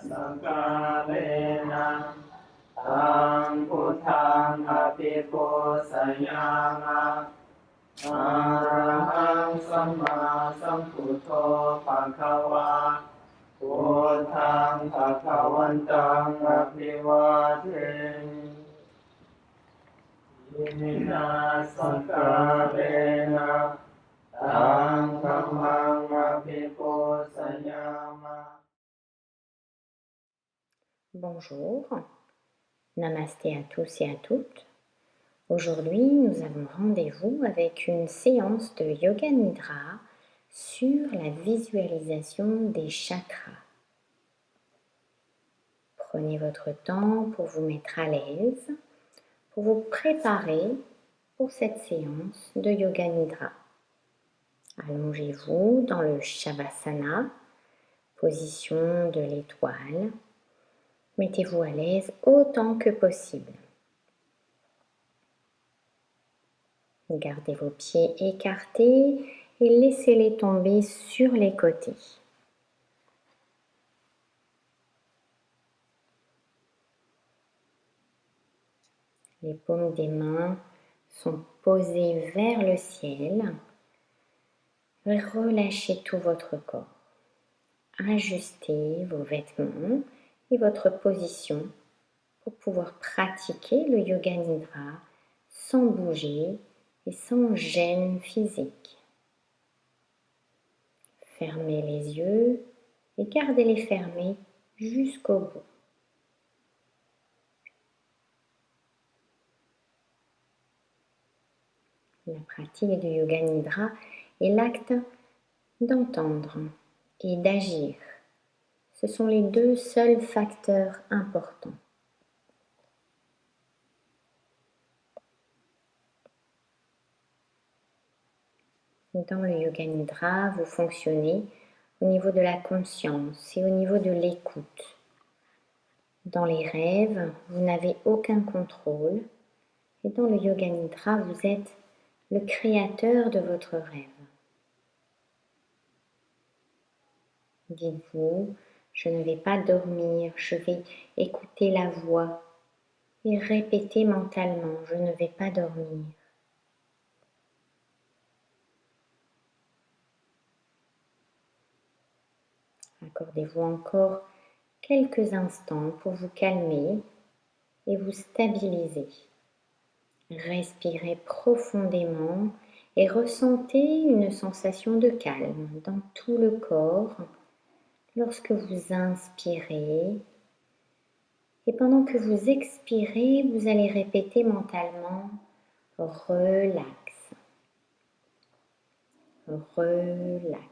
สังฆาเลนะตังพุทธังอภิปูชยามะอะระหังสัมมาสัมพุทโธภะคะวาพุทธังภะคะวันตังอภิวาเทมิอิมินาสังฆาเลนะตังธัมมังอภิปูชยามะ Bonjour, namasté à tous et à toutes. Aujourd'hui, nous avons rendez-vous avec une séance de Yoga Nidra sur la visualisation des chakras. Prenez votre temps pour vous mettre à l'aise, pour vous préparer pour cette séance de Yoga Nidra. Allongez-vous dans le Shavasana, position de l'étoile. Mettez-vous à l'aise autant que possible. Gardez vos pieds écartés et laissez-les tomber sur les côtés. Les paumes des mains sont posées vers le ciel. Relâchez tout votre corps. Ajustez vos vêtements et votre position pour pouvoir pratiquer le Yoga Nidra sans bouger et sans gêne physique. Fermez les yeux et gardez-les fermés jusqu'au bout. La pratique du Yoga Nidra est l'acte d'entendre et d'agir. Ce sont les deux seuls facteurs importants. Dans le Yoga Nidra, vous fonctionnez au niveau de la conscience et au niveau de l'écoute. Dans les rêves, vous n'avez aucun contrôle et dans le Yoga Nidra, vous êtes le créateur de votre rêve. Dites-vous, je ne vais pas dormir, je vais écouter la voix et répétez mentalement, je ne vais pas dormir. Accordez-vous encore quelques instants pour vous calmer et vous stabiliser. Respirez profondément et ressentez une sensation de calme dans tout le corps lorsque vous inspirez. Et pendant que vous expirez, vous allez répéter mentalement « relax, relax ».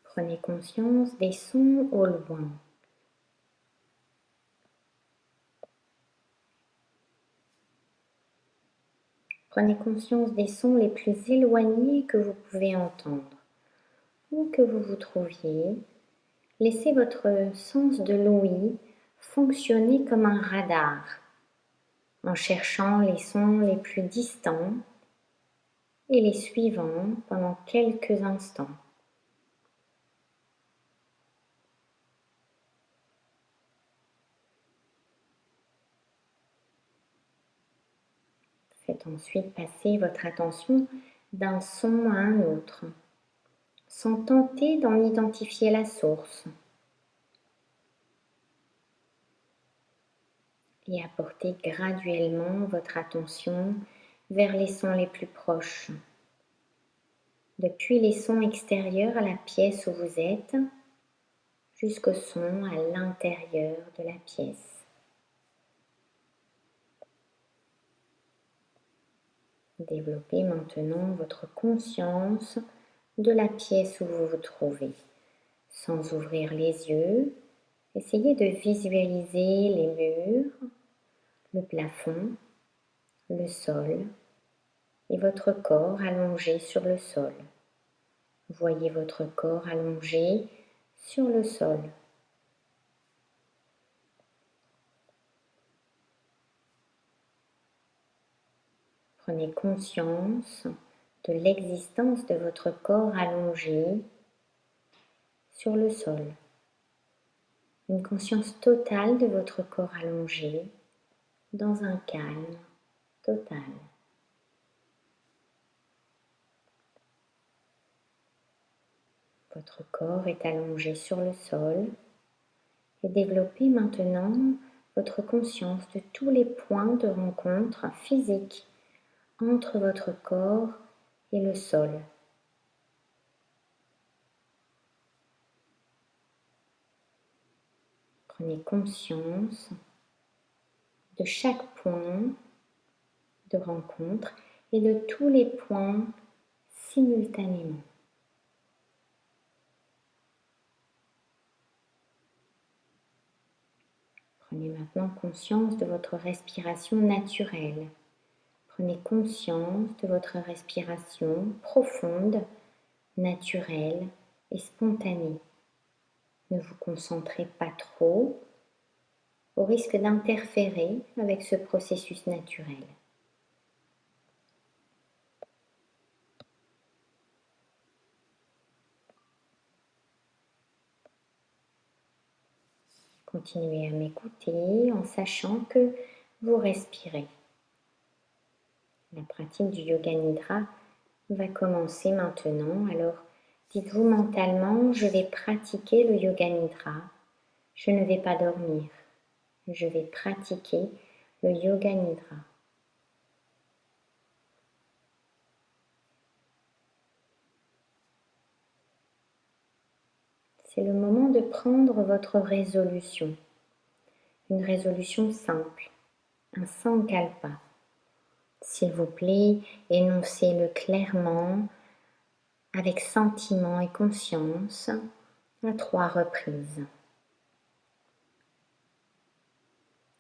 Prenez conscience des sons au loin. Prenez conscience des sons les plus éloignés que vous pouvez entendre. Où que vous vous trouviez, laissez votre sens de l'ouïe fonctionner comme un radar, en cherchant les sons les plus distants et les suivant pendant quelques instants. Faites ensuite passer votre attention d'un son à un autre, sans tenter d'en identifier la source. Et apportez graduellement votre attention vers les sons les plus proches. Depuis les sons extérieurs à la pièce où vous êtes, jusqu'au son à l'intérieur de la pièce. Développez maintenant votre conscience de la pièce où vous vous trouvez. Sans ouvrir les yeux, essayez de visualiser les murs, le plafond, le sol et votre corps allongé sur le sol. Voyez votre corps allongé sur le sol. Prenez conscience de l'existence de votre corps allongé sur le sol. Une conscience totale de votre corps allongé dans un calme total. Votre corps est allongé sur le sol et développez maintenant votre conscience de tous les points de rencontre physiques entre votre corps et le sol. Prenez conscience de chaque point de rencontre et de tous les points simultanément. Prenez maintenant conscience de votre respiration naturelle. Prenez conscience de votre respiration profonde, naturelle et spontanée. Ne vous concentrez pas trop au risque d'interférer avec ce processus naturel. Continuez à m'écouter en sachant que vous respirez. La pratique du Yoga Nidra va commencer maintenant. Alors, dites-vous mentalement, je vais pratiquer le Yoga Nidra. Je ne vais pas dormir. Je vais pratiquer le Yoga Nidra. C'est le moment de prendre votre résolution. Une résolution simple, un sankalpa. S'il vous plaît, énoncez-le clairement, avec sentiment et conscience, à 3 reprises.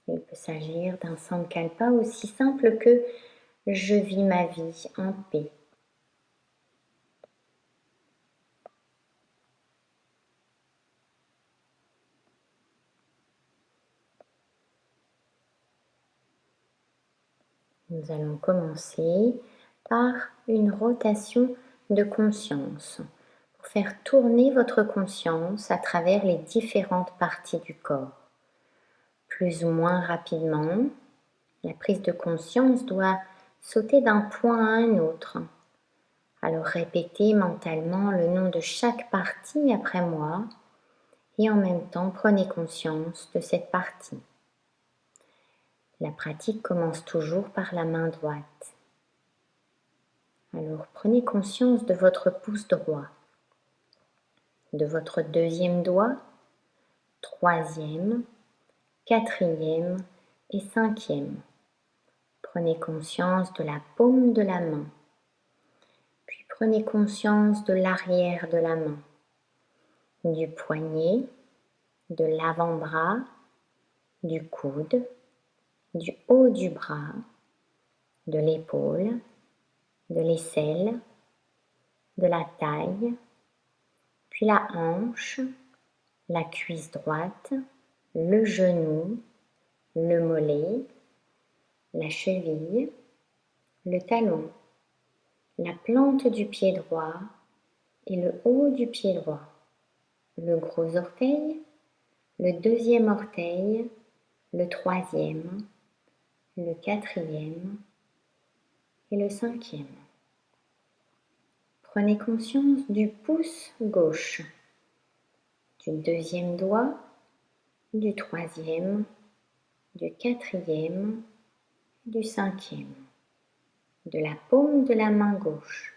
Il peut s'agir d'un sankalpa aussi simple que « je vis ma vie en paix ». Nous allons commencer par une rotation de conscience pour faire tourner votre conscience à travers les différentes parties du corps. Plus ou moins rapidement, la prise de conscience doit sauter d'un point à un autre. Alors répétez mentalement le nom de chaque partie après moi et en même temps prenez conscience de cette partie. La pratique commence toujours par la main droite. Alors prenez conscience de votre pouce droit, de votre deuxième doigt, troisième, quatrième et cinquième. Prenez conscience de la paume de la main. Puis prenez conscience de l'arrière de la main, du poignet, de l'avant-bras, du coude, du haut du bras, de l'épaule, de l'aisselle, de la taille, puis la hanche, la cuisse droite, le genou, le mollet, la cheville, le talon, la plante du pied droit et le haut du pied droit, le gros orteil, le deuxième orteil, le troisième, le quatrième et le cinquième. Prenez conscience du pouce gauche, du deuxième doigt, du troisième, du quatrième, du cinquième, de la paume de la main gauche.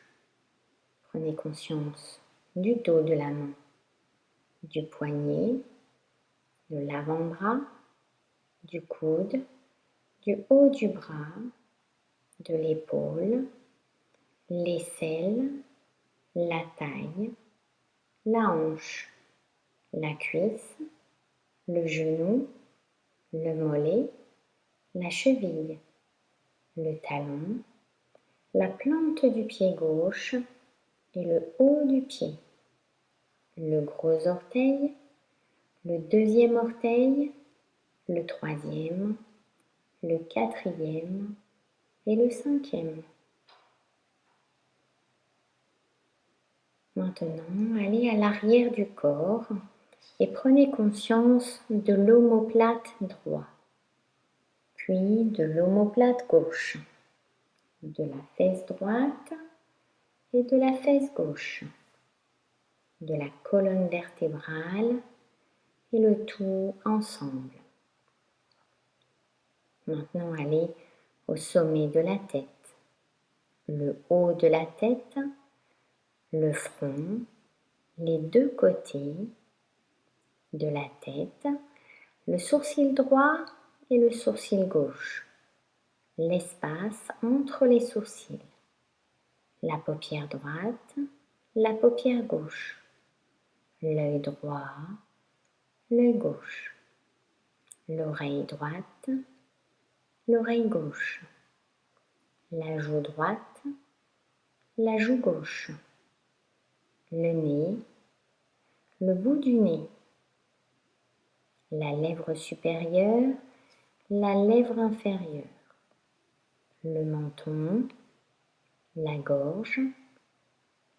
Prenez conscience du dos de la main, du poignet, de l'avant-bras, du coude, du haut du bras, de l'épaule, l'aisselle, la taille, la hanche, la cuisse, le genou, le mollet, la cheville, le talon, la plante du pied gauche et le haut du pied, le gros orteil, le deuxième orteil, le troisième, le quatrième et le 5e. Maintenant, allez à l'arrière du corps et prenez conscience de l'omoplate droit, puis de l'omoplate gauche, de la fesse droite et de la fesse gauche, de la colonne vertébrale et le tout ensemble. Maintenant, allez au sommet de la tête, le haut de la tête, le front, les deux côtés de la tête, le sourcil droit et le sourcil gauche, l'espace entre les sourcils, la paupière droite, la paupière gauche, l'œil droit, l'œil gauche, l'oreille droite, l'oreille gauche, la joue droite, la joue gauche, le nez, le bout du nez, la lèvre supérieure, la lèvre inférieure, le menton, la gorge,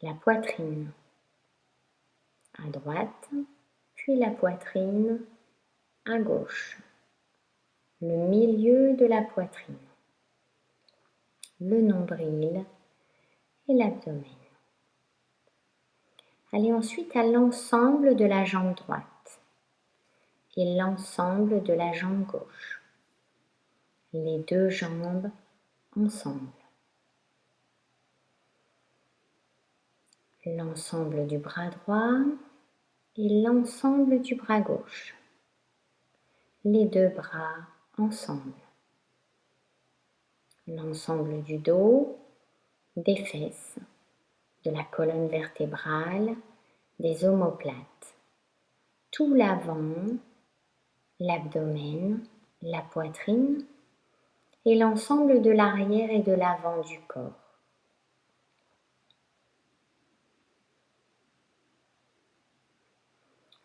la poitrine, à droite, puis la poitrine, à gauche, le milieu de la poitrine, le nombril et l'abdomen. Allez ensuite à l'ensemble de la jambe droite et l'ensemble de la jambe gauche, les deux jambes ensemble, l'ensemble du bras droit et l'ensemble du bras gauche, les deux bras ensemble, l'ensemble du dos, des fesses, de la colonne vertébrale, des omoplates, tout l'avant, l'abdomen, la poitrine et l'ensemble de l'arrière et de l'avant du corps.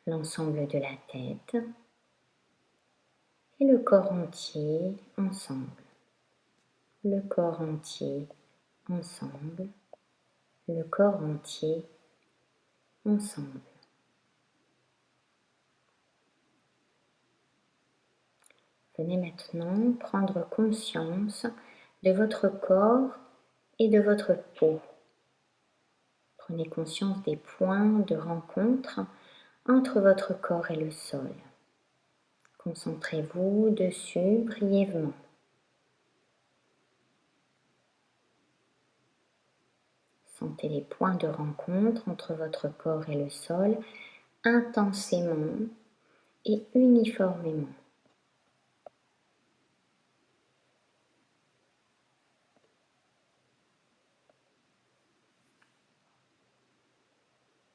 L'ensemble de la tête et le corps entier ensemble. Le corps entier ensemble. Le corps entier ensemble. Venez maintenant prendre conscience de votre corps et de votre peau. Prenez conscience des points de rencontre entre votre corps et le sol. Concentrez-vous dessus brièvement. Sentez les points de rencontre entre votre corps et le sol intensément et uniformément.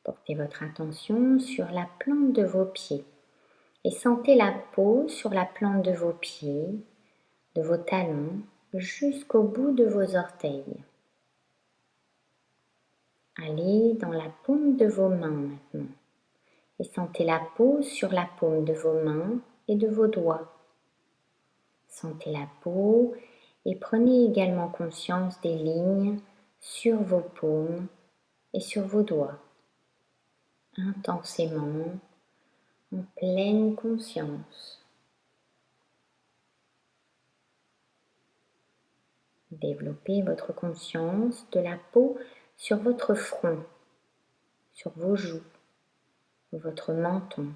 Portez votre attention sur la plante de vos pieds et sentez la peau sur la plante de vos pieds, de vos talons, jusqu'au bout de vos orteils. Allez dans la paume de vos mains maintenant et sentez la peau sur la paume de vos mains et de vos doigts. Sentez la peau et prenez également conscience des lignes sur vos paumes et sur vos doigts, intensément, en pleine conscience. Développez votre conscience de la peau sur votre front, sur vos joues, votre menton.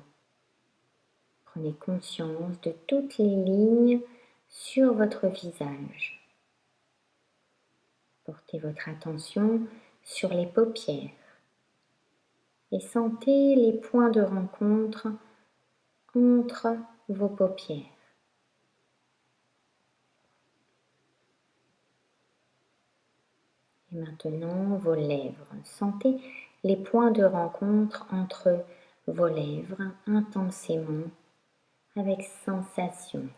Prenez conscience de toutes les lignes sur votre visage. Portez votre attention sur les paupières et sentez les points de rencontre entre vos paupières. Et maintenant, vos lèvres. Sentez les points de rencontre entre vos lèvres intensément avec sensation.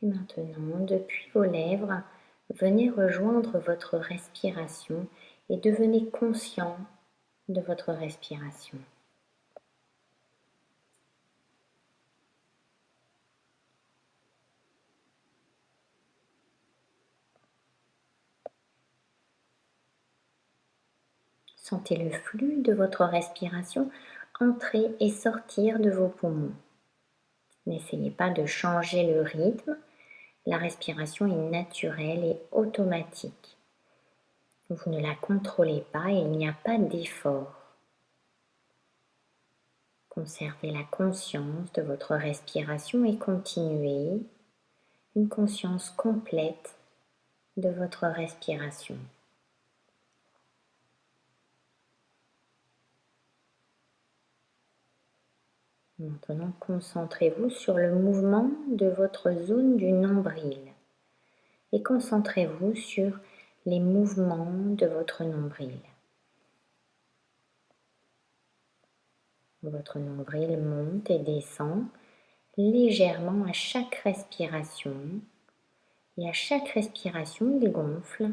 Et maintenant, depuis vos lèvres, venez rejoindre votre respiration et devenez conscient de votre respiration. Sentez le flux de votre respiration entrer et sortir de vos poumons. N'essayez pas de changer le rythme, la respiration est naturelle et automatique. Vous ne la contrôlez pas et il n'y a pas d'effort. Conservez la conscience de votre respiration et continuez une conscience complète de votre respiration. Maintenant, concentrez-vous sur le mouvement de votre zone du nombril et concentrez-vous sur les mouvements de votre nombril. Votre nombril monte et descend légèrement à chaque respiration et à chaque respiration, il gonfle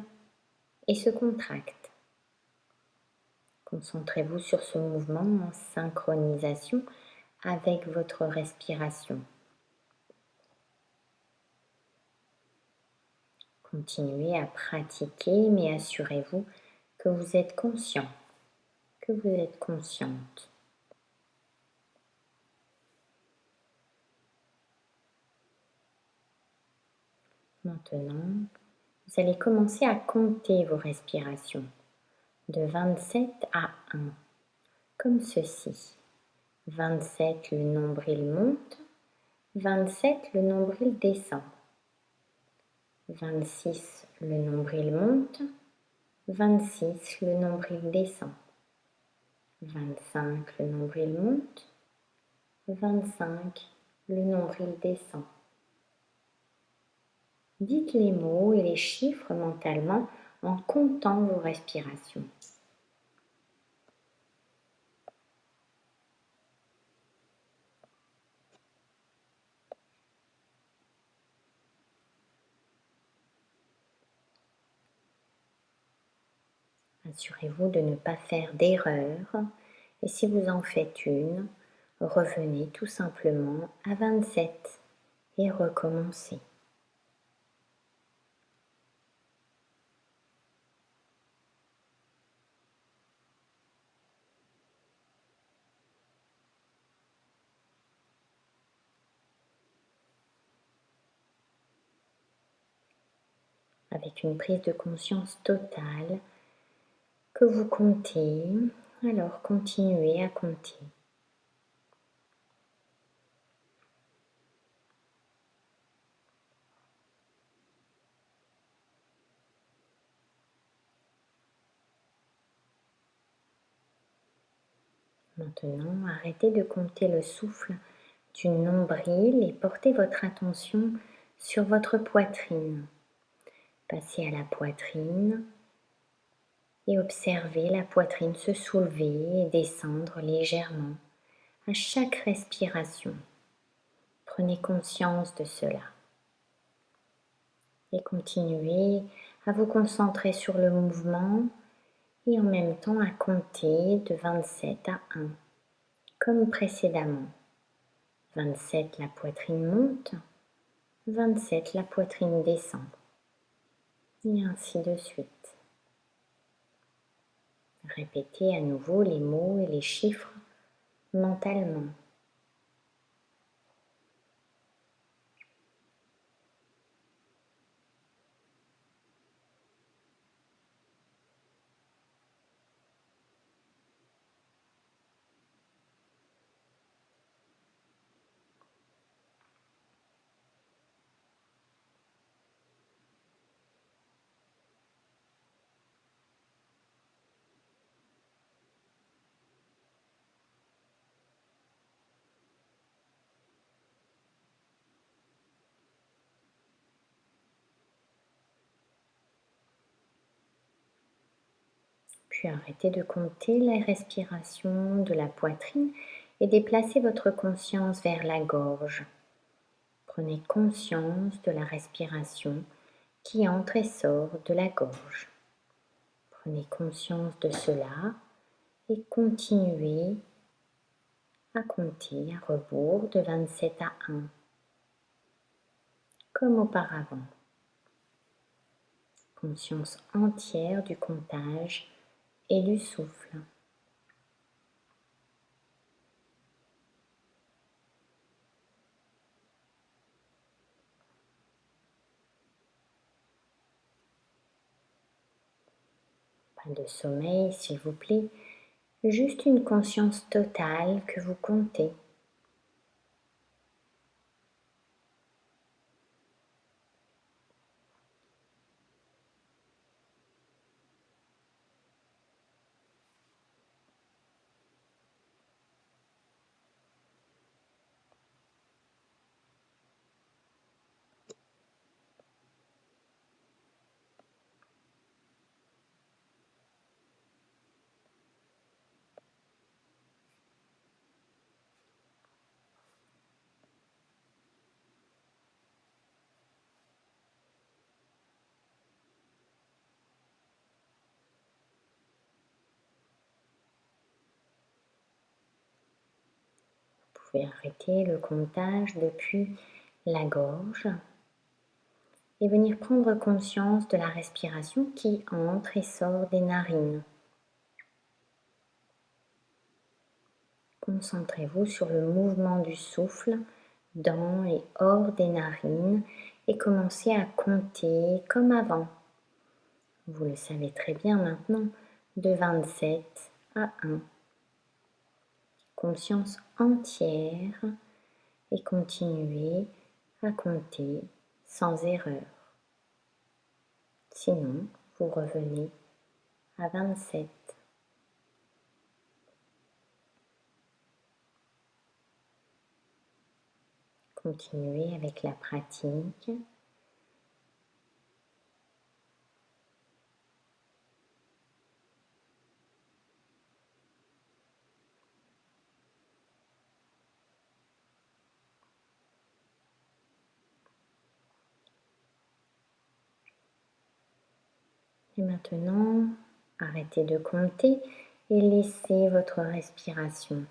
et se contracte. Concentrez-vous sur ce mouvement en synchronisation avec votre respiration. Continuez à pratiquer, mais assurez-vous que vous êtes conscient, que vous êtes consciente. Maintenant, vous allez commencer à compter vos respirations de 27 à 1, comme ceci. 27, le nombril monte. 27, le nombril descend. 26, le nombril monte. 26, le nombril descend. 25, le nombril monte. 25, le nombril descend. Dites les mots et les chiffres mentalement en comptant vos respirations. Assurez-vous de ne pas faire d'erreur et si vous en faites une, revenez tout simplement à 27 et recommencez. Avec une prise de conscience totale que vous comptez, alors continuez à compter. Maintenant, arrêtez de compter le souffle du nombril et portez votre attention sur votre poitrine. Passez à la poitrine et observez la poitrine se soulever et descendre légèrement à chaque respiration. Prenez conscience de cela et continuez à vous concentrer sur le mouvement et en même temps à compter de 27 à 1, comme précédemment. 27, la poitrine monte. 27, la poitrine descend. Et ainsi de suite. Répétez à nouveau les mots et les chiffres mentalement. Puis arrêtez de compter la respiration de la poitrine et déplacez votre conscience vers la gorge. Prenez conscience de la respiration qui entre et sort de la gorge. Prenez conscience de cela et continuez à compter à rebours de 27 à 1, comme auparavant. Conscience entière du comptage et du souffle. Pas de sommeil, s'il vous plaît, juste une conscience totale que vous comptez. Vous pouvez arrêter le comptage depuis la gorge et venir prendre conscience de la respiration qui entre et sort des narines. Concentrez-vous sur le mouvement du souffle dans et hors des narines et commencez à compter comme avant. Vous le savez très bien maintenant, de 27 à 1. Conscience entière et continuez à compter sans erreur. Sinon, vous revenez à 27. Continuez avec la pratique. Et maintenant, arrêtez de compter et laissez votre respiration.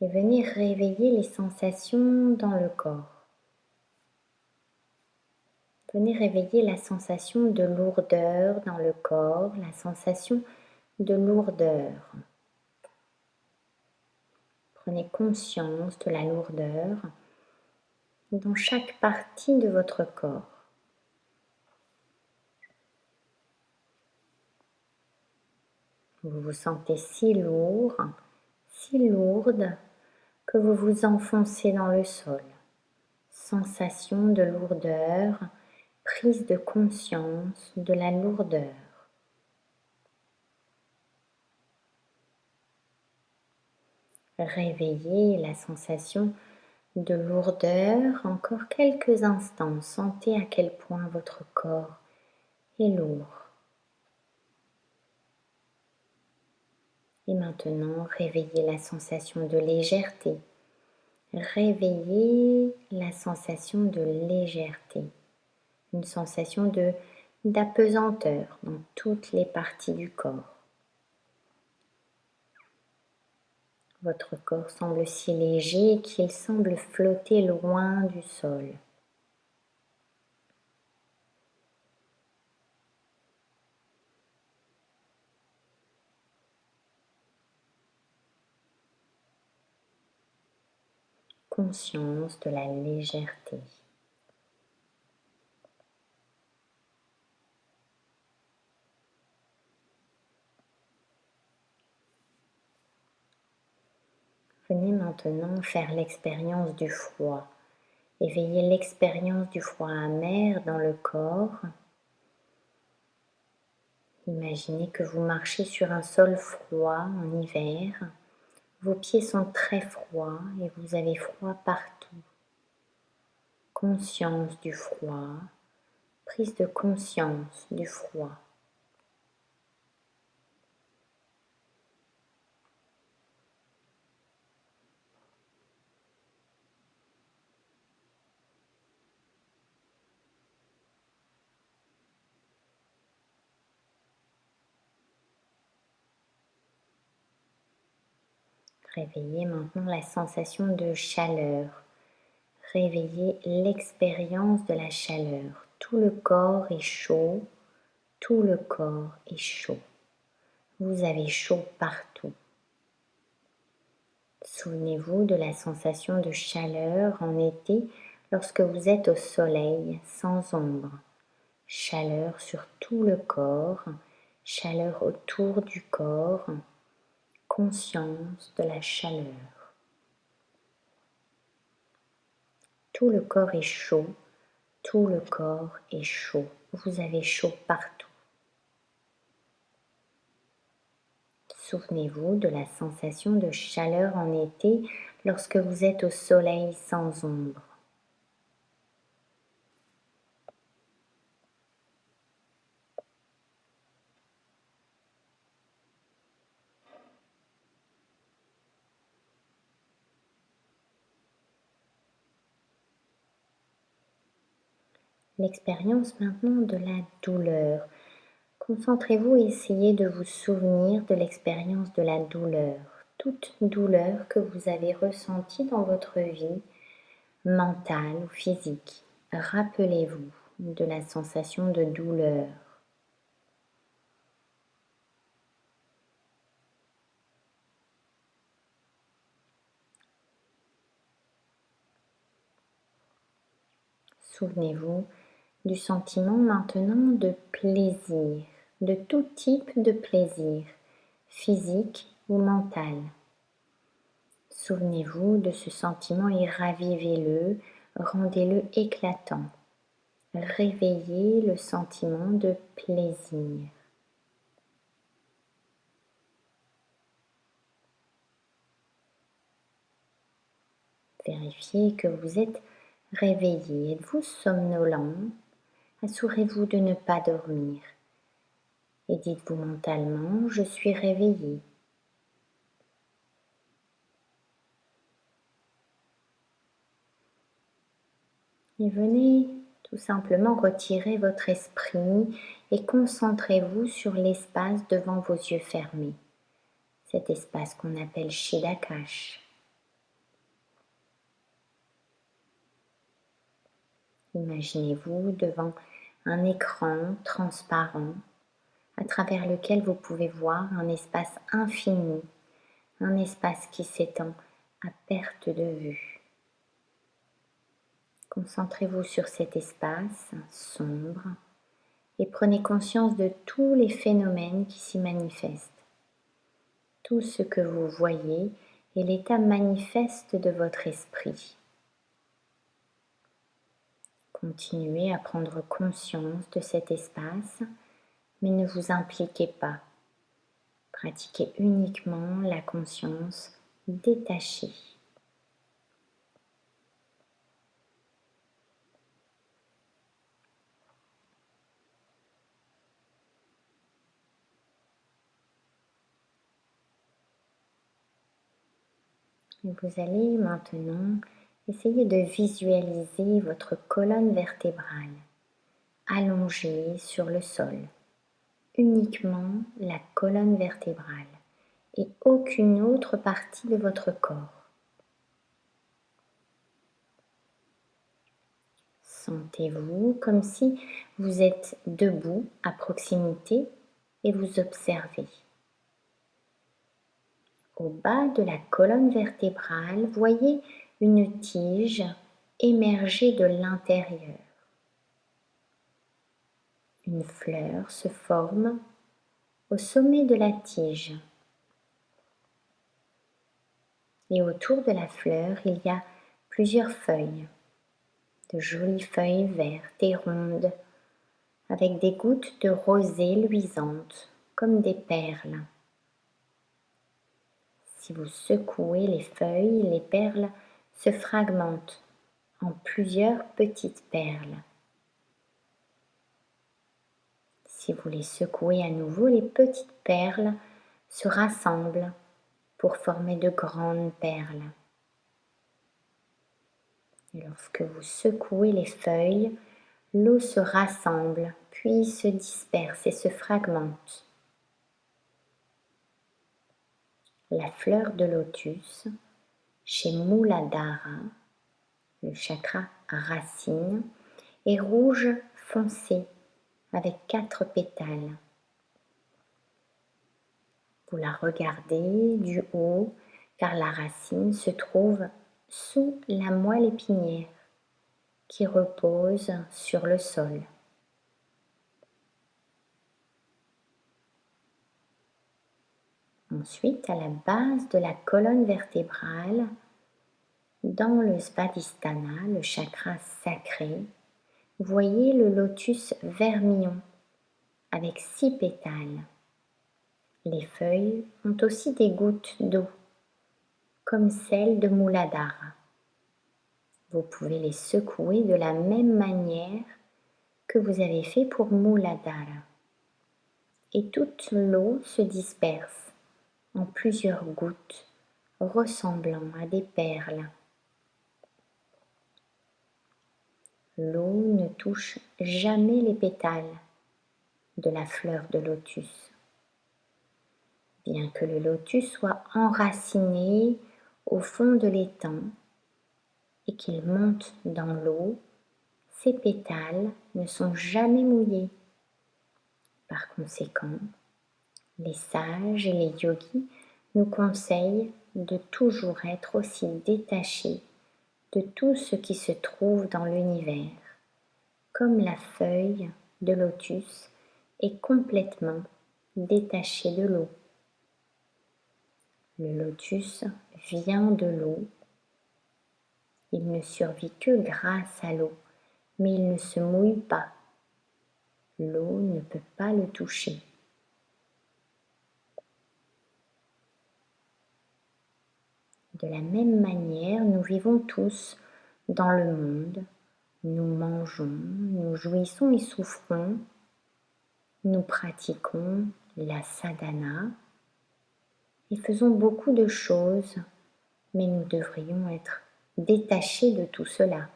Et venez réveiller les sensations dans le corps. Venez réveiller la sensation de lourdeur dans le corps, la sensation de lourdeur. Prenez conscience de la lourdeur dans chaque partie de votre corps. Vous vous sentez si lourd, si lourde que vous vous enfoncez dans le sol. Sensation de lourdeur, prise de conscience de la lourdeur. Réveillez la sensation de lourdeur encore quelques instants. Sentez à quel point votre corps est lourd. Et maintenant, réveillez la sensation de légèreté. Réveillez la sensation de légèreté. Une sensation d'apesanteur dans toutes les parties du corps. Votre corps semble si léger qu'il semble flotter loin du sol. Conscience de la légèreté. Venez maintenant faire l'expérience du froid. Éveillez l'expérience du froid amer dans le corps. Imaginez que vous marchez sur un sol froid en hiver. Vos pieds sont très froids et vous avez froid partout. Conscience du froid, prise de conscience du froid. Réveillez maintenant la sensation de chaleur. Réveillez l'expérience de la chaleur. Tout le corps est chaud. Tout le corps est chaud. Vous avez chaud partout. Souvenez-vous de la sensation de chaleur en été lorsque vous êtes au soleil, sans ombre. Chaleur sur tout le corps, chaleur autour du corps, conscience de la chaleur. Tout le corps est chaud, tout le corps est chaud. Vous avez chaud partout. Souvenez-vous de la sensation de chaleur en été lorsque vous êtes au soleil sans ombre. L'expérience maintenant de la douleur. Concentrez-vous et essayez de vous souvenir de l'expérience de la douleur. Toute douleur que vous avez ressentie dans votre vie, mentale ou physique. Rappelez-vous de la sensation de douleur. Souvenez-vous du sentiment maintenant de plaisir, de tout type de plaisir, physique ou mental. Souvenez-vous de ce sentiment et ravivez-le, rendez-le éclatant. Réveillez le sentiment de plaisir. Vérifiez que vous êtes réveillé. Êtes-vous somnolent? Assurez-vous de ne pas dormir. Et dites-vous mentalement, je suis réveillé. Et venez tout simplement retirer votre esprit et concentrez-vous sur l'espace devant vos yeux fermés. Cet espace qu'on appelle Shidakash. Imaginez-vous devant un écran transparent à travers lequel vous pouvez voir un espace infini, un espace qui s'étend à perte de vue. Concentrez-vous sur cet espace sombre et prenez conscience de tous les phénomènes qui s'y manifestent. Tout ce que vous voyez est l'état manifeste de votre esprit. Continuez à prendre conscience de cet espace, mais ne vous impliquez pas. Pratiquez uniquement la conscience détachée. Et vous allez maintenant essayer de visualiser votre colonne vertébrale allongée sur le sol. Uniquement la colonne vertébrale et aucune autre partie de votre corps. Sentez-vous comme si vous êtes debout à proximité et vous observez. Au bas de la colonne vertébrale, voyez une tige émerger de l'intérieur. Une fleur se forme au sommet de la tige. Et autour de la fleur, il y a plusieurs feuilles, de jolies feuilles vertes et rondes, avec des gouttes de rosée luisantes, comme des perles. Si vous secouez les feuilles, les perles se fragmentent en plusieurs petites perles. Si vous les secouez à nouveau, les petites perles se rassemblent pour former de grandes perles. Et lorsque vous secouez les feuilles, l'eau se rassemble, puis se disperse et se fragmente. la fleur de lotus chez Muladhara, le chakra racine, est rouge foncé avec 4 pétales. Vous la regardez du haut car la racine se trouve sous la moelle épinière qui repose sur le sol. Ensuite, à la base de la colonne vertébrale, dans le Svadhisthana, le chakra sacré, voyez le lotus vermillon avec 6 pétales. Les feuilles ont aussi des gouttes d'eau, comme celles de Muladhara. Vous pouvez les secouer de la même manière que vous avez fait pour Muladhara. Et toute l'eau se disperse en plusieurs gouttes ressemblant à des perles. L'eau ne touche jamais les pétales de la fleur de lotus. Bien que le lotus soit enraciné au fond de l'étang et qu'il monte dans l'eau, ses pétales ne sont jamais mouillés. Par conséquent, les sages et les yogis nous conseillent de toujours être aussi détachés de tout ce qui se trouve dans l'univers, comme la feuille de lotus est complètement détachée de l'eau. Le lotus vient de l'eau. Il ne survit que grâce à l'eau, mais il ne se mouille pas. L'eau ne peut pas le toucher. De la même manière, nous vivons tous dans le monde. Nous mangeons, nous jouissons et souffrons. Nous pratiquons la sadhana et faisons beaucoup de choses, mais nous devrions être détachés de tout cela.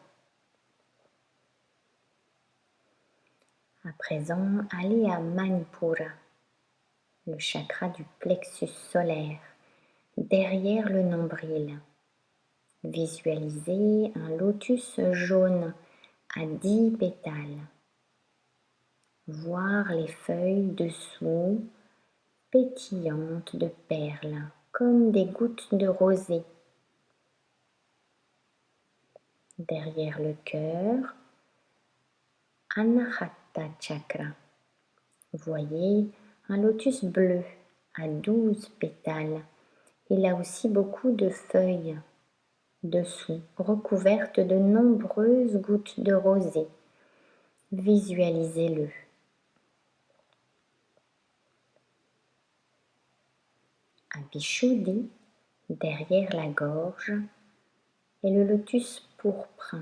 À présent, allez à Manipura, le chakra du plexus solaire, derrière le nombril. Visualisez un lotus jaune à 10 pétales. Voir les feuilles dessous pétillantes de perles, comme des gouttes de rosée. Derrière le cœur, Anahata Chakra. Voyez un lotus bleu à 12 pétales. Il a aussi beaucoup de feuilles dessous, recouvertes de nombreuses gouttes de rosée. Visualisez-le. À Vishuddhi, derrière la gorge, est le lotus pourpre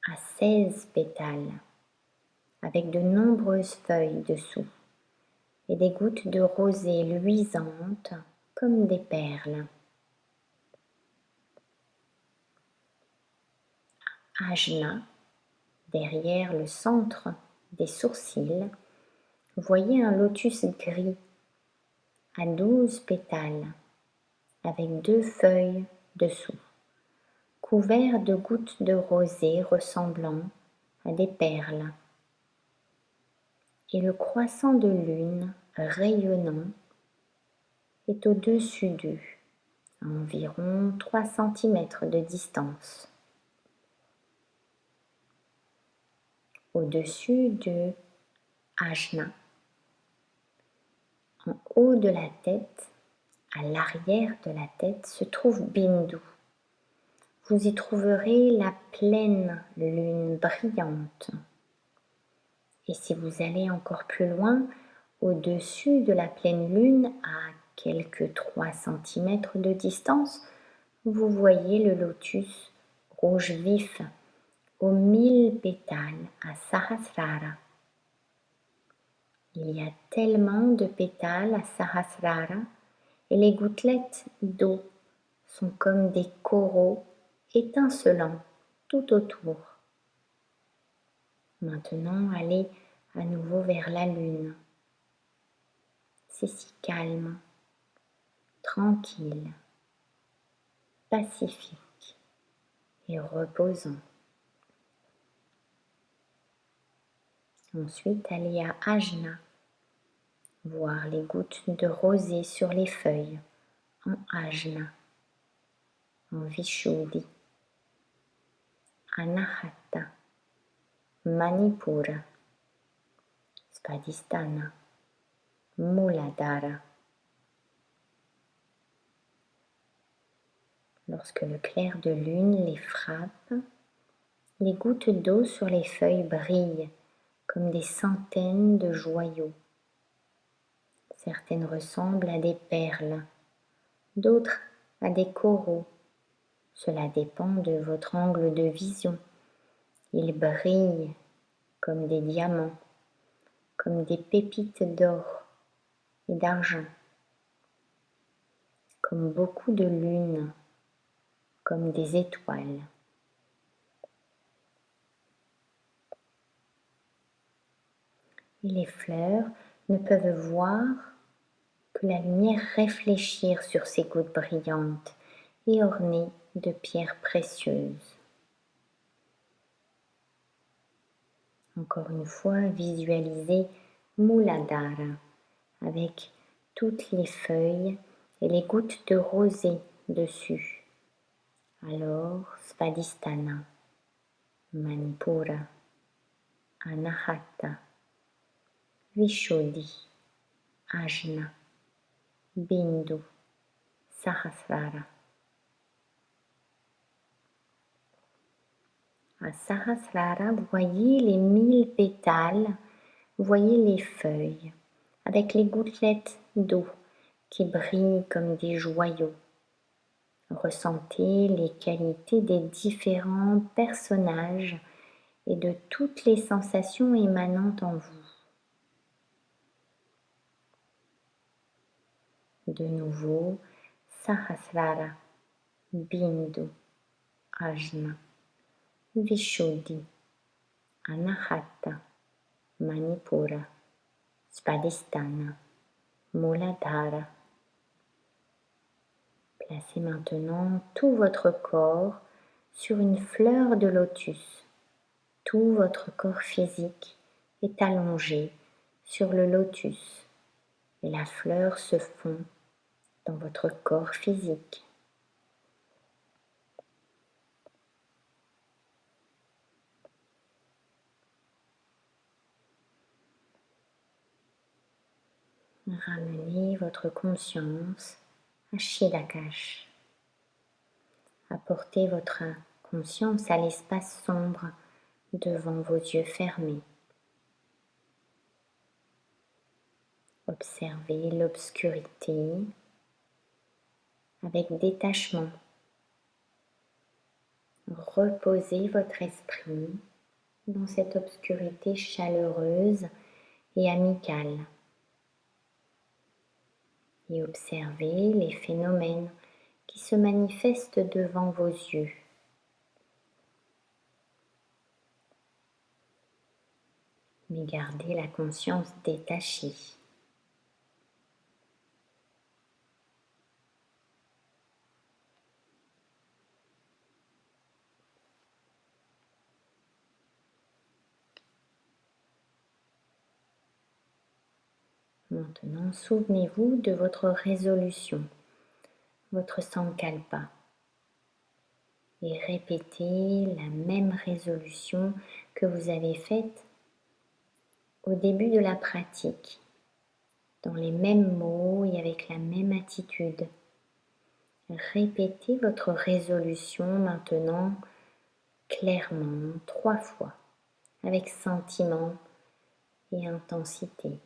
à 16 pétales, avec de nombreuses feuilles dessous et des gouttes de rosée luisantes comme des perles. Ajna, derrière le centre des sourcils, voyez un lotus gris à 12 pétales, avec 2 feuilles dessous, couvert de gouttes de rosée ressemblant à des perles. Et le croissant de lune rayonnant est au-dessus d'eux, à environ 3 cm de distance. Au-dessus de Ajna, en haut de la tête, à l'arrière de la tête, se trouve Bindu. Vous y trouverez la pleine lune brillante. Et si vous allez encore plus loin, au-dessus de la pleine lune, à quelques 3 cm de distance, vous voyez le lotus rouge vif aux 1000 pétales à Sahasrara. Il y a tellement de pétales à Sahasrara et les gouttelettes d'eau sont comme des coraux étincelants tout autour. Maintenant, allez à nouveau vers la lune. C'est si calme. tranquille, pacifique et reposant. Ensuite, allez à Ajna, voir les gouttes de rosée sur les feuilles en Ajna, en Vishuddhi, Anahata, Manipura, Svadhisthana, Muladhara. Lorsque le clair de lune les frappe, les gouttes d'eau sur les feuilles brillent comme des centaines de joyaux. Certaines ressemblent à des perles, d'autres à des coraux. Cela dépend de votre angle de vision. Ils brillent comme des diamants, comme des pépites d'or et d'argent, comme beaucoup de lunes, comme des étoiles. Et les fleurs ne peuvent voir que la lumière réfléchir sur ces gouttes brillantes et ornées de pierres précieuses. Encore une fois, visualisez Muladhara avec toutes les feuilles et les gouttes de rosée dessus. Alors, Svadhisthana, Manipura, Anahata, Vishuddhi, Ajna, Bindu, Sahasrara. À Sahasrara, voyez les 1000 pétales, voyez les feuilles, avec les gouttelettes d'eau qui brillent comme des joyaux. Ressentez les qualités des différents personnages et de toutes les sensations émanant en vous. De nouveau, Sahasrara, Bindu, Ajna, Vishuddhi, Anahata, Manipura, Svadhisthana, Muladhara. Placez maintenant tout votre corps sur une fleur de lotus. Tout votre corps physique est allongé sur le lotus et la fleur se fond dans votre corps physique. Ramenez votre conscience à Shilakash. Apportez votre conscience à l'espace sombre devant vos yeux fermés. Observez l'obscurité avec détachement. Reposez votre esprit dans cette obscurité chaleureuse et amicale. Et observez les phénomènes qui se manifestent devant vos yeux. Mais gardez la conscience détachée. Maintenant, souvenez-vous de votre résolution, votre sankalpa, et répétez la même résolution que vous avez faite au début de la pratique, dans les mêmes mots et avec la même attitude. Répétez votre résolution maintenant clairement 3 fois, avec sentiment et intensité.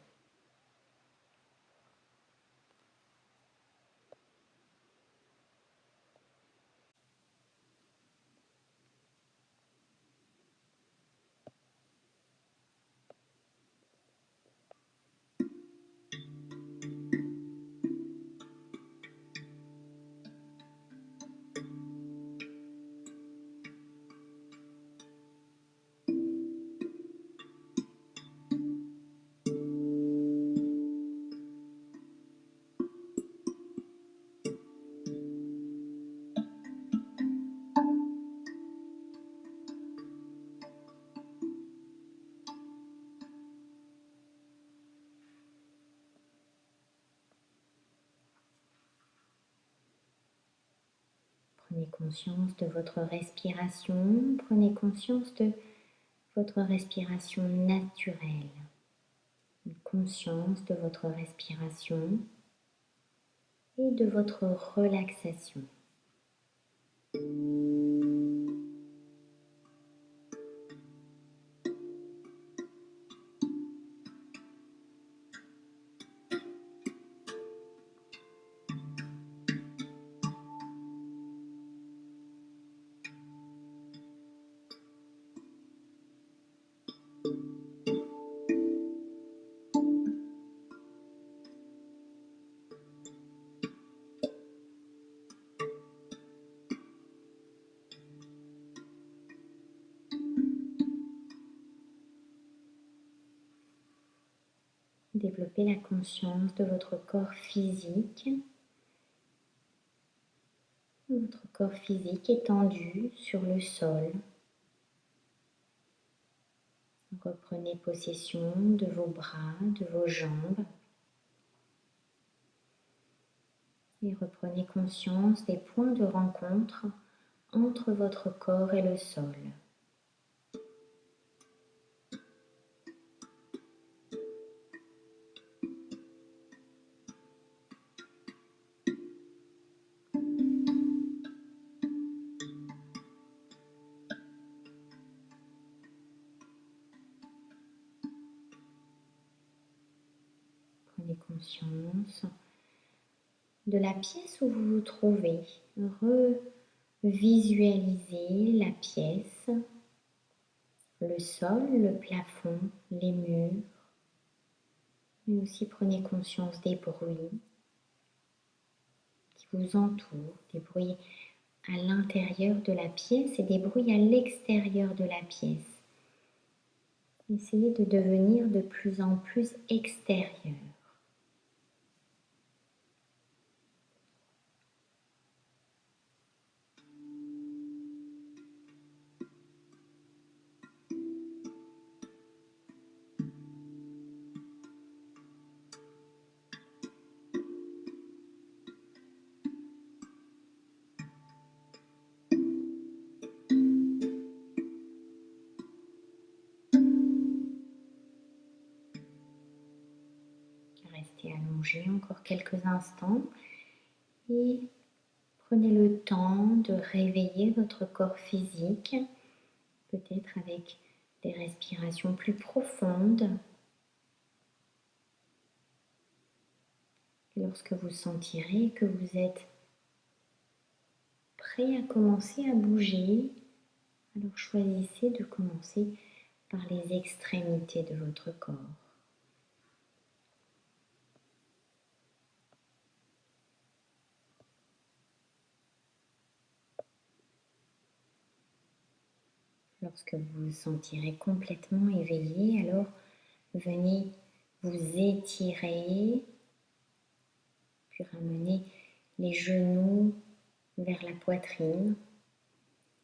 Prenez conscience de votre respiration, prenez conscience de votre respiration naturelle, une conscience de votre respiration et de votre relaxation. Développez la conscience de votre corps physique. Votre corps physique étendu sur le sol. Reprenez possession de vos bras, de vos jambes. Et reprenez conscience des points de rencontre entre votre corps et le sol. Prenez conscience de la pièce où vous vous trouvez. Revisualisez la pièce, le sol, le plafond, les murs. Mais aussi prenez conscience des bruits qui vous entourent, des bruits à l'intérieur de la pièce et des bruits à l'extérieur de la pièce. Essayez de devenir de plus en plus extérieur. Restez allongé encore quelques instants et prenez le temps de réveiller votre corps physique, peut-être avec des respirations plus profondes. Et lorsque vous sentirez que vous êtes prêt à commencer à bouger, alors choisissez de commencer par les extrémités de votre corps. Lorsque vous vous sentirez complètement éveillé, alors venez vous étirer, puis ramener les genoux vers la poitrine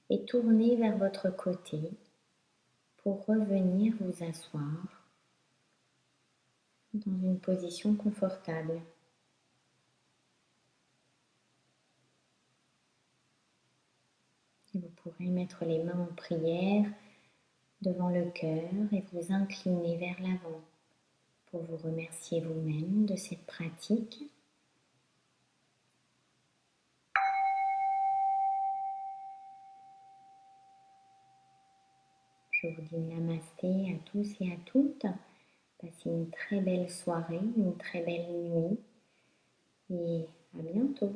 et tournez vers votre côté pour revenir vous asseoir dans une position confortable. Et vous pourrez mettre les mains en prière devant le cœur et vous incliner vers l'avant pour vous remercier vous-même de cette pratique. Je vous dis namasté à tous et à toutes. Passez une très belle soirée, une très belle nuit et à bientôt.